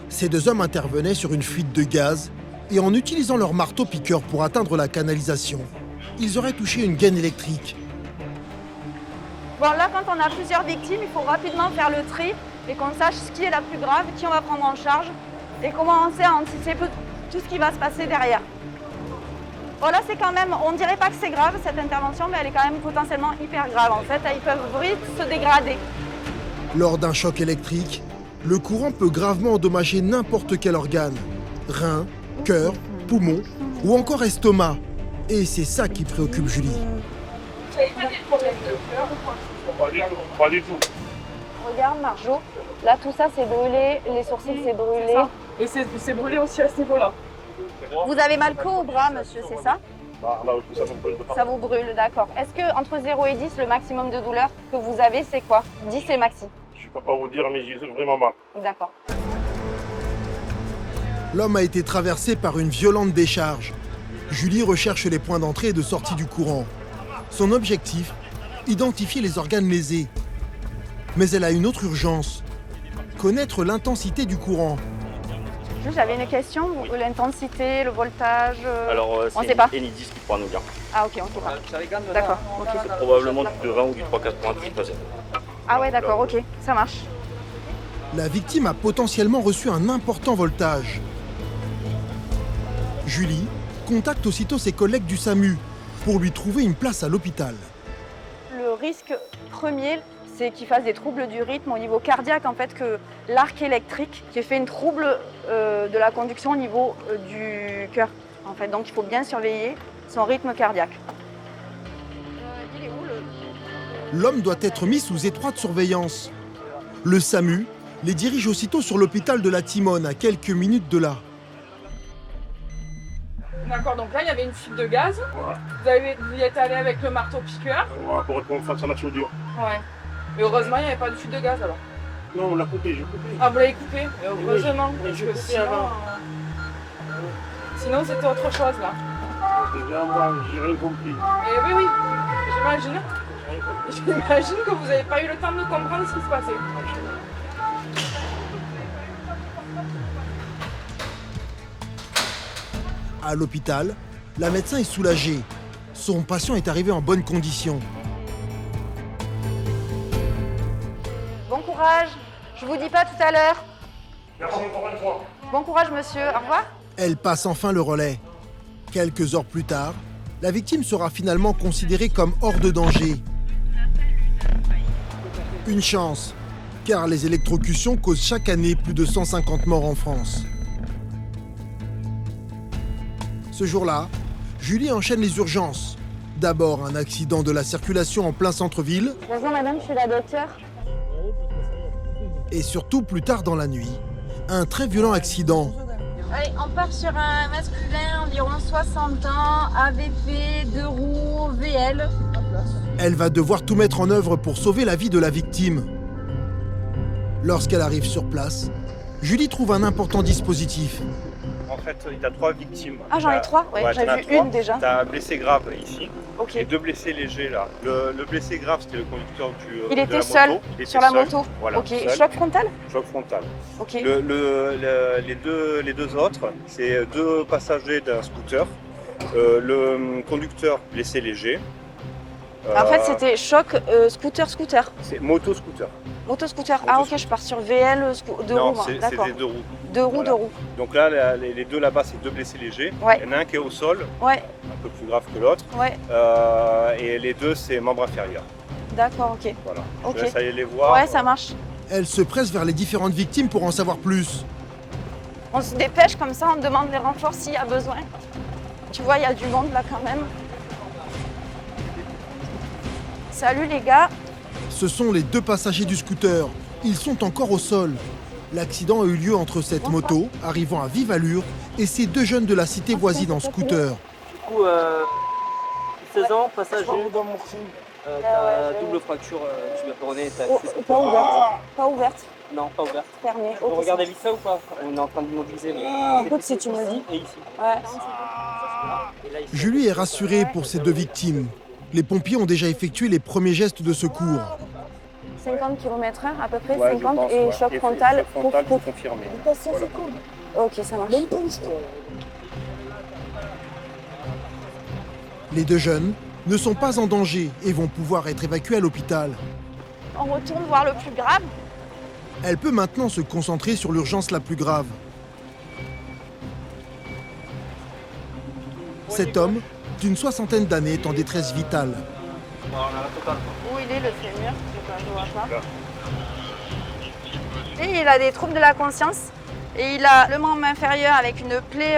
Ces deux hommes intervenaient sur une fuite de gaz et en utilisant leur marteau-piqueur pour atteindre la canalisation, ils auraient touché une gaine électrique. Bon, là, quand on a plusieurs victimes, il faut rapidement faire le tri et qu'on sache ce qui est la plus grave, qui on va prendre en charge et commencer à anticiper tout ce qui va se passer derrière. Bon, là, c'est quand même, on ne dirait pas que c'est grave cette intervention, mais elle est quand même potentiellement hyper grave. En fait, ils peuvent vite se dégrader. Lors d'un choc électrique, le courant peut gravement endommager n'importe quel organe. Rein, cœur, poumon ou encore estomac. Et c'est ça qui préoccupe Julie. Vous n'avez pas des problèmes de cœur ou quoi? Pas du tout. Regarde Marjo, là tout ça c'est brûlé, les sourcils c'est brûlé. Et c'est brûlé aussi à ce niveau-là. Vous avez mal qu'au bras, monsieur, c'est ça? Là aussi, ça me brûle. Ça vous brûle, d'accord. Est-ce que entre 0 et 10, le maximum de douleur que vous avez, c'est quoi? 10 c'est maxi. Je ne peux pas vous dire, mais j'ai vraiment mal. D'accord. L'homme a été traversé par une violente décharge. Julie recherche les points d'entrée et de sortie du courant. Son objectif, identifier les organes lésés. Mais elle a une autre urgence, connaître l'intensité du courant. J'avais une question, l'intensité, le voltage, Alors, on c'est sait pas. Enidis qui pourra nous dire. Ah ok, on sait pas. D'accord, ok. C'est probablement du 20 ou du 3,90 passé. Ah ouais, d'accord, ok, ça marche. La victime a potentiellement reçu un important voltage. Julie contacte aussitôt ses collègues du SAMU pour lui trouver une place à l'hôpital. Le risque premier, c'est qu'il fasse des troubles du rythme au niveau cardiaque, en fait, que l'arc électrique qui fait une trouble de la conduction au niveau du cœur. En fait, donc il faut bien surveiller son rythme cardiaque. Il est où L'homme doit être mis sous étroite surveillance. Le SAMU les dirige aussitôt sur l'hôpital de la Timone, à quelques minutes de là. D'accord, donc là il y avait une fuite de gaz. Ouais. Vous y êtes allé avec le marteau-piqueur. Ouais, pour répondre face à la soudure. Ouais. Mais heureusement il n'y avait pas de fuite de gaz alors. Non, on l'a coupé, j'ai coupé. Ah, vous l'avez coupé? Heureusement. Oui, Parce j'ai que coupé sinon, avant. Sinon c'était autre chose là. Déjà, moi, j'ai rien compris. Et oui, j'imagine. J'imagine que vous n'avez pas eu le temps de comprendre ce qui se passait. À l'hôpital, la médecin est soulagée. Son patient est arrivé en bonne condition. Bon courage, je vous dis pas tout à l'heure. Merci encore une fois. Bon courage monsieur, au revoir. Elle passe enfin le relais. Quelques heures plus tard, la victime sera finalement considérée comme hors de danger. Une chance, car les électrocutions causent chaque année plus de 150 morts en France. Ce jour-là, Julie enchaîne les urgences. D'abord un accident de la circulation en plein centre-ville. Bonjour madame, je suis la docteure. Et surtout, plus tard dans la nuit, un très violent accident. Allez, on part sur un masculin, environ 60 ans, AVP, 2 roues, VL. Elle va devoir tout mettre en œuvre pour sauver la vie de la victime. Lorsqu'elle arrive sur place, Julie trouve un important dispositif. En fait, il y a 3 victimes. Ah, j'en ai 3? Ouais, t'en j'avais as vu 3. une déjà. Tu as un blessé grave ici Ok. et 2 blessés légers là. Le blessé grave, c'était le conducteur Il de était la seul moto. Il était sur la seul. moto. Voilà, Ok, seul. choc frontal? Choc frontal. Ok. Les deux autres, c'est 2 passagers d'un scooter. Le conducteur blessé léger. En fait, c'était choc scooter. C'est moto-scooter. Moto-scooter. Ah ok, je pars sur VL, 2 Non, roues, moi. c'est D'accord. des 2 roues. 2 roues, Voilà. 2 roues. Donc là, les 2 là-bas, c'est 2 blessés légers. Ouais. Il y en a un qui est au sol, Ouais, un peu plus grave que l'autre. ouais. Et les 2, c'est membre inférieur. D'accord, ok. Voilà. Ok. Je laisse aller les voir. Ouais, ça marche. Elle se presse vers les différentes victimes pour en savoir plus. On se dépêche comme ça, on demande les renforts s'il y a besoin. Tu vois, il y a du monde là quand même. Salut les gars. Ce sont les 2 passagers du scooter. Ils sont encore au sol. L'accident a eu lieu entre cette moto, arrivant à vive allure, et ces 2 jeunes de la cité voisine en scooter. Du coup, 16 ans, passager. T'as double fracture tubère péronée. Pas ouverte. Pas ouverte. Non, pas ouverte. Fermée. Vous regardez vite ça ou pas? On est en train d'immobiliser. Mais... Écoute, si tu me le dis. Et ici. Ouais. Julie est rassurée pour ses 2 victimes. Les pompiers ont déjà effectué les premiers gestes de secours. 50 km/h à peu près, 50 et choc frontal. Confirmé. Ok, ça marche. Les 2 jeunes ne sont pas en danger et vont pouvoir être évacués à l'hôpital. On retourne voir le plus grave. Elle peut maintenant se concentrer sur l'urgence la plus grave. Cet homme, d'une 60aine d'années, est en détresse vitale. Où il est le fémur? Je vois pas. Et il a des troubles de la conscience et il a le membre inférieur avec une plaie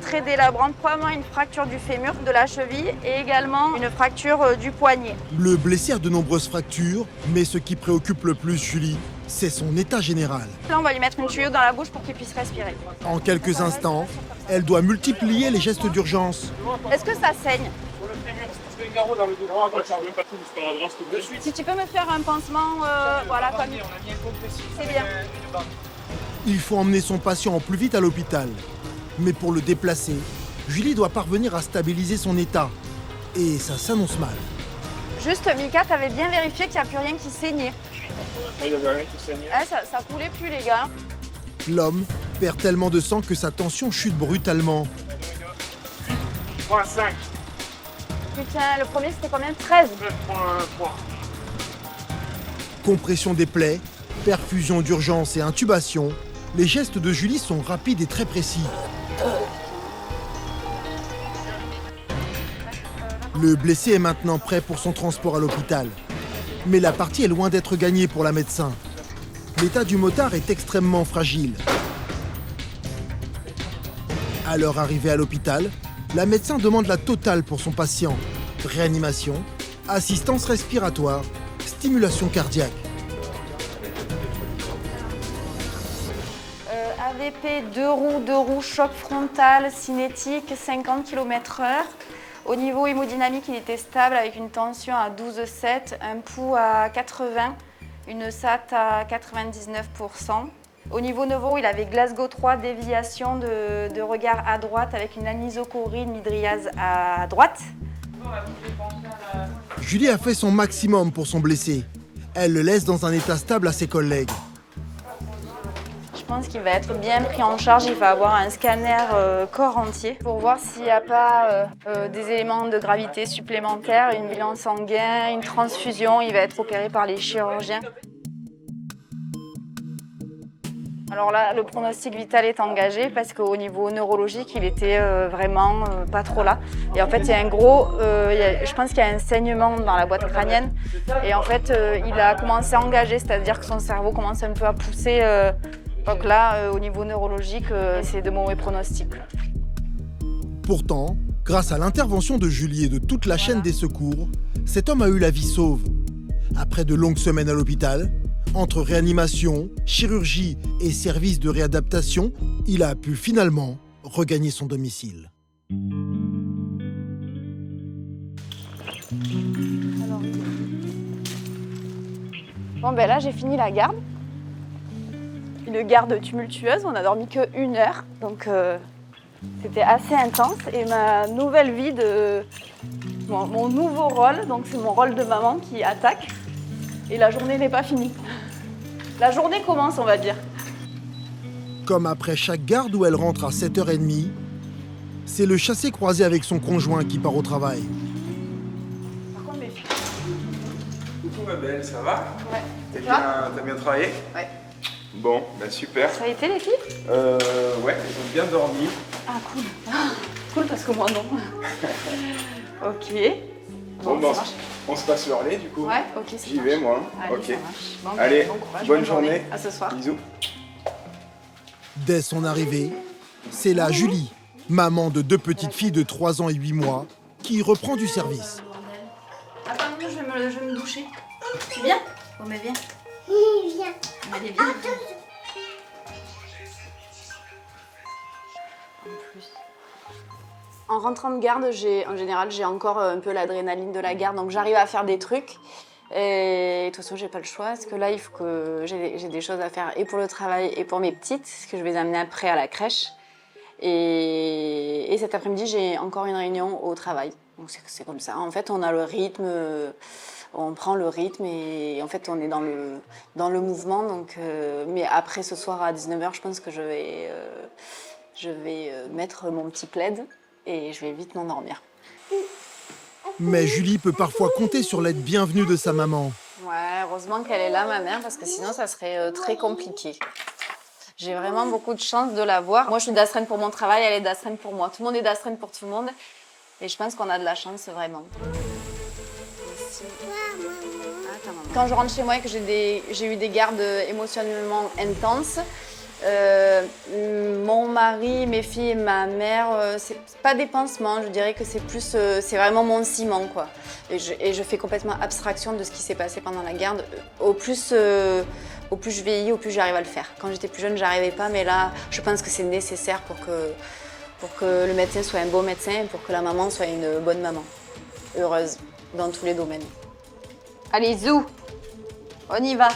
très délabrante, probablement une fracture du fémur, de la cheville et également une fracture du poignet. Le blessé a de nombreuses fractures, mais ce qui préoccupe le plus Julie, c'est son état général. Là, on va lui mettre une tuyau dans la bouche pour qu'il puisse respirer. En quelques instants, elle doit multiplier les gestes d'urgence. Est-ce que ça saigne? Si tu peux me faire un pansement, voilà, comme c'est bien. Il faut emmener son patient au plus vite à l'hôpital. Mais pour le déplacer, Julie doit parvenir à stabiliser son état. Et ça s'annonce mal. Juste, Mika, t'avais bien vérifié qu'il n'y a plus rien qui saignait. Il n'y avait rien qui saignait. Ça coulait plus, les gars. L'homme perd tellement de sang que sa tension chute brutalement. 3,5. Putain, le premier c'était combien? 13. 3. Compression des plaies, perfusion d'urgence et intubation, les gestes de Julie sont rapides et très précis. Le blessé est maintenant prêt pour son transport à l'hôpital. Mais la partie est loin d'être gagnée pour la médecin. L'état du motard est extrêmement fragile. À leur arrivée à l'hôpital, la médecin demande la totale pour son patient. Réanimation, assistance respiratoire, stimulation cardiaque. AVP, 2 roues, choc frontal, cinétique, 50 km/h. Au niveau hémodynamique, il était stable avec une tension à 12,7, un pouls à 80, une SAT à 99%. Au niveau neuro, il avait Glasgow 3, déviation de regard à droite avec une anisocorine mydriase à droite. Julie a fait son maximum pour son blessé. Elle le laisse dans un état stable à ses collègues. Je pense qu'il va être bien pris en charge. Il va avoir un scanner corps entier pour voir s'il n'y a pas des éléments de gravité supplémentaires, une bilan sanguin, une transfusion. Il va être opéré par les chirurgiens. Alors là, le pronostic vital est engagé parce qu'au niveau neurologique, il était vraiment pas trop là. Et en fait, il y a un gros, je pense qu'il y a un saignement dans la boîte crânienne. Et en fait, il a commencé à engager, c'est-à-dire que son cerveau commence un peu à pousser. Donc là, au niveau neurologique, c'est de mauvais pronostics. Pourtant, grâce à l'intervention de Julie et de toute la chaîne des secours, cet homme a eu la vie sauve. Après de longues semaines à l'hôpital, entre réanimation, chirurgie et service de réadaptation, il a pu finalement regagner son domicile. Bon ben là j'ai fini la garde. Une garde tumultueuse, on a dormi que 1 heure, donc c'était assez intense. Et ma nouvelle vie mon nouveau rôle, donc c'est mon rôle de maman qui attaque. Et la journée n'est pas finie. La journée commence, on va dire. Comme après chaque garde où elle rentre à 7h30, c'est le chassé-croisé avec son conjoint qui part au travail. Par contre, mes filles. Coucou ma belle, ça va? Ouais. T'as bien travaillé? Ouais. Bon, bah super. Ça a été les filles? Ouais, elles ont bien dormi. Ah cool. Cool parce que moi non. Ok. Bon, bah, on se passe le relais du coup. Ouais, ok, c'est J'y vais moi. Allez, ok. ça marche. Bon, allez, bon courage, bonne journée. À ce soir. Bisous. Dès son arrivée, c'est la Julie, maman de 2 petites filles de 3 ans et 8 mois, qui reprend du service. Attends, je vais me doucher. Tu viens? Oh mais viens. Viens. Allez, viens. En rentrant de garde, en général, j'ai encore un peu l'adrénaline de la garde, donc j'arrive à faire des trucs. Et de toute façon, j'ai pas le choix, parce que là, il faut que j'ai des choses à faire et pour le travail et pour mes petites, parce que je vais les amener après à la crèche. Et cet après-midi, j'ai encore une réunion au travail. Donc c'est comme ça. En fait, on a le rythme, on prend le rythme et en fait, on est dans le mouvement. Donc, mais après, ce soir à 19h, je pense que je vais mettre mon petit plaid et je vais vite m'endormir. Mais Julie peut parfois compter sur l'aide bienvenue de sa maman. Ouais, heureusement qu'elle est là, ma mère, parce que sinon, ça serait très compliqué. J'ai vraiment beaucoup de chance de la voir. Moi, je suis d'astreinte pour mon travail, elle est d'astreinte pour moi. Tout le monde est d'astreinte pour tout le monde. Et je pense qu'on a de la chance, vraiment. Quand je rentre chez moi et que j'ai eu des gardes émotionnellement intenses, mon mari, mes filles et ma mère, c'est pas des pansements, je dirais que c'est plus, c'est vraiment mon ciment, quoi. Et je fais complètement abstraction de ce qui s'est passé pendant la garde. Au plus je vieillis, au plus j'arrive à le faire. Quand j'étais plus jeune, j'arrivais pas, mais là, je pense que c'est nécessaire pour que le médecin soit un bon médecin et pour que la maman soit une bonne maman. Heureuse, dans tous les domaines. Allez, zou, on y va.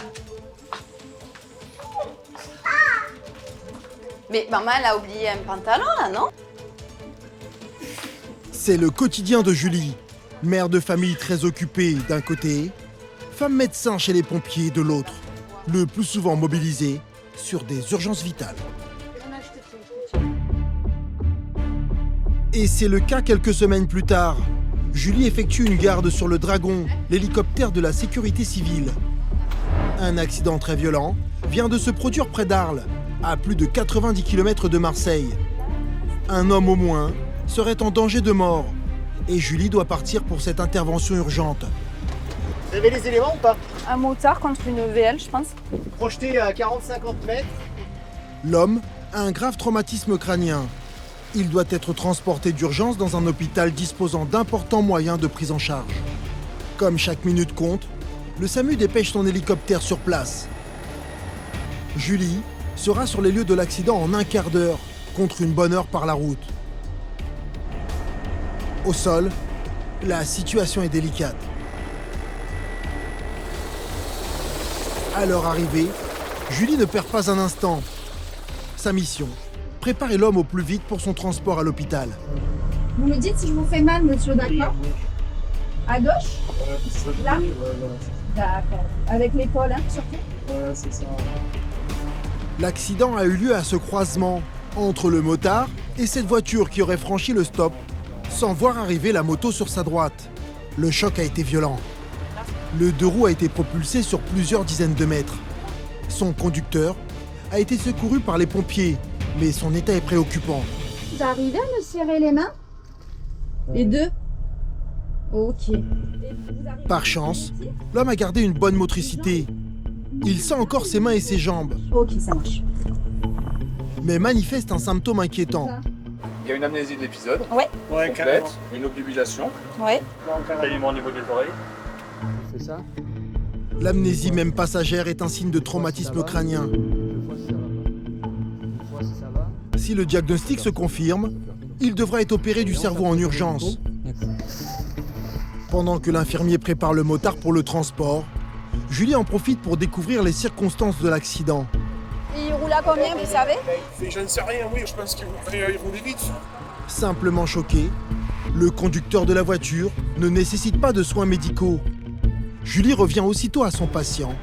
Mais maman, elle a oublié un pantalon, là, non? C'est le quotidien de Julie, mère de famille très occupée d'un côté, femme médecin chez les pompiers de l'autre, le plus souvent mobilisée sur des urgences vitales. Et c'est le cas quelques semaines plus tard. Julie effectue une garde sur le Dragon, l'hélicoptère de la sécurité civile. Un accident très violent vient de se produire près d'Arles, à plus de 90 km de Marseille. Un homme au moins serait en danger de mort et Julie doit partir pour cette intervention urgente. Vous avez les éléments ou pas? Un motard contre une VL, je pense. Projeté à 40-50 mètres. L'homme a un grave traumatisme crânien. Il doit être transporté d'urgence dans un hôpital disposant d'importants moyens de prise en charge. Comme chaque minute compte, le SAMU dépêche son hélicoptère sur place. Julie sera sur les lieux de l'accident en un quart d'heure, contre une bonne heure par la route. Au sol, la situation est délicate. À leur arrivée, Julie ne perd pas un instant. Sa mission, préparer l'homme au plus vite pour son transport à l'hôpital. Vous me dites si je vous fais mal, monsieur, d'accord? À gauche? Là? D'accord. Avec l'épaule, hein, surtout? Ouais, c'est ça. L'accident a eu lieu à ce croisement entre le motard et cette voiture qui aurait franchi le stop sans voir arriver la moto sur sa droite. Le choc a été violent. Le deux roues a été propulsé sur plusieurs dizaines de mètres. Son conducteur a été secouru par les pompiers, mais son état est préoccupant. Vous arrivez à me serrer les mains? Les deux? Ok. Par chance, l'homme a gardé une bonne motricité. Il sent encore ses mains et ses jambes. Ok, ça marche. Mais manifeste un symptôme inquiétant. Il y a une amnésie de l'épisode. Ouais. Complète, une obnubilation. Ouais. Saignement au niveau des oreilles. C'est ça. L'amnésie même passagère est un signe de traumatisme crânien. Si le diagnostic se confirme, il devra être opéré du cerveau en urgence. Pendant que l'infirmier prépare le motard pour le transport, Julie en profite pour découvrir les circonstances de l'accident. Il roule à combien, vous savez? Je ne sais rien, oui, je pense qu'il roule vite. Simplement choqué, le conducteur de la voiture ne nécessite pas de soins médicaux. Julie revient aussitôt à son patient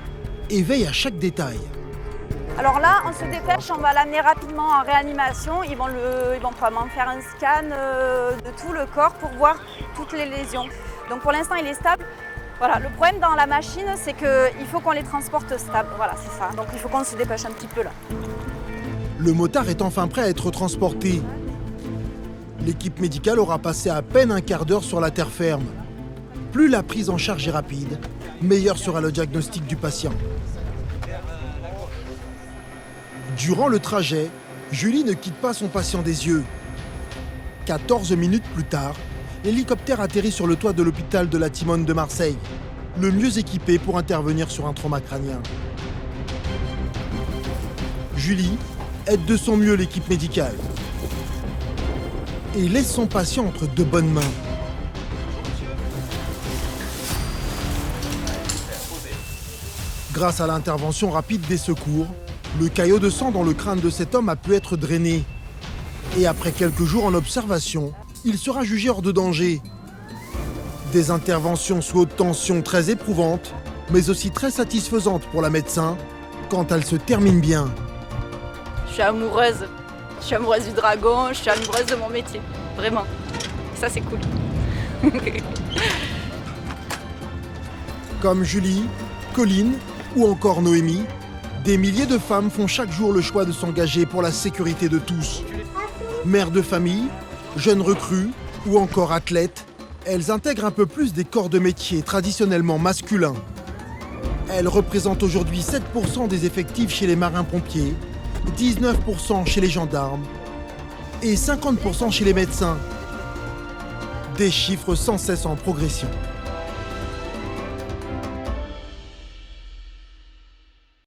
et veille à chaque détail. Alors là, on se dépêche, on va l'amener rapidement en réanimation. Ils vont probablement faire un scan de tout le corps pour voir toutes les lésions. Donc pour l'instant, il est stable. Voilà, le problème dans la machine, c'est qu'il faut qu'on les transporte stables. Voilà, c'est ça. Donc il faut qu'on se dépêche un petit peu là. Le motard est enfin prêt à être transporté. L'équipe médicale aura passé à peine un quart d'heure sur la terre ferme. Plus la prise en charge est rapide, meilleur sera le diagnostic du patient. Durant le trajet, Julie ne quitte pas son patient des yeux. 14 minutes plus tard, l'hélicoptère atterrit sur le toit de l'hôpital de la Timone de Marseille, le mieux équipé pour intervenir sur un trauma crânien. Julie aide de son mieux l'équipe médicale et laisse son patient entre de bonnes mains. Grâce à l'intervention rapide des secours, le caillot de sang dans le crâne de cet homme a pu être drainé. Et après quelques jours en observation, il sera jugé hors de danger. Des interventions sous haute tension très éprouvantes, mais aussi très satisfaisantes pour la médecin quand elles se terminent bien. Je suis amoureuse. Je suis amoureuse du dragon, je suis amoureuse de mon métier. Vraiment. Ça, c'est cool. Comme Julie, Colline ou encore Noémie, des milliers de femmes font chaque jour le choix de s'engager pour la sécurité de tous. Mères de famille, jeunes recrues ou encore athlètes, elles intègrent un peu plus des corps de métier traditionnellement masculins. Elles représentent aujourd'hui 7% des effectifs chez les marins-pompiers, 19% chez les gendarmes et 50% chez les médecins. Des chiffres sans cesse en progression.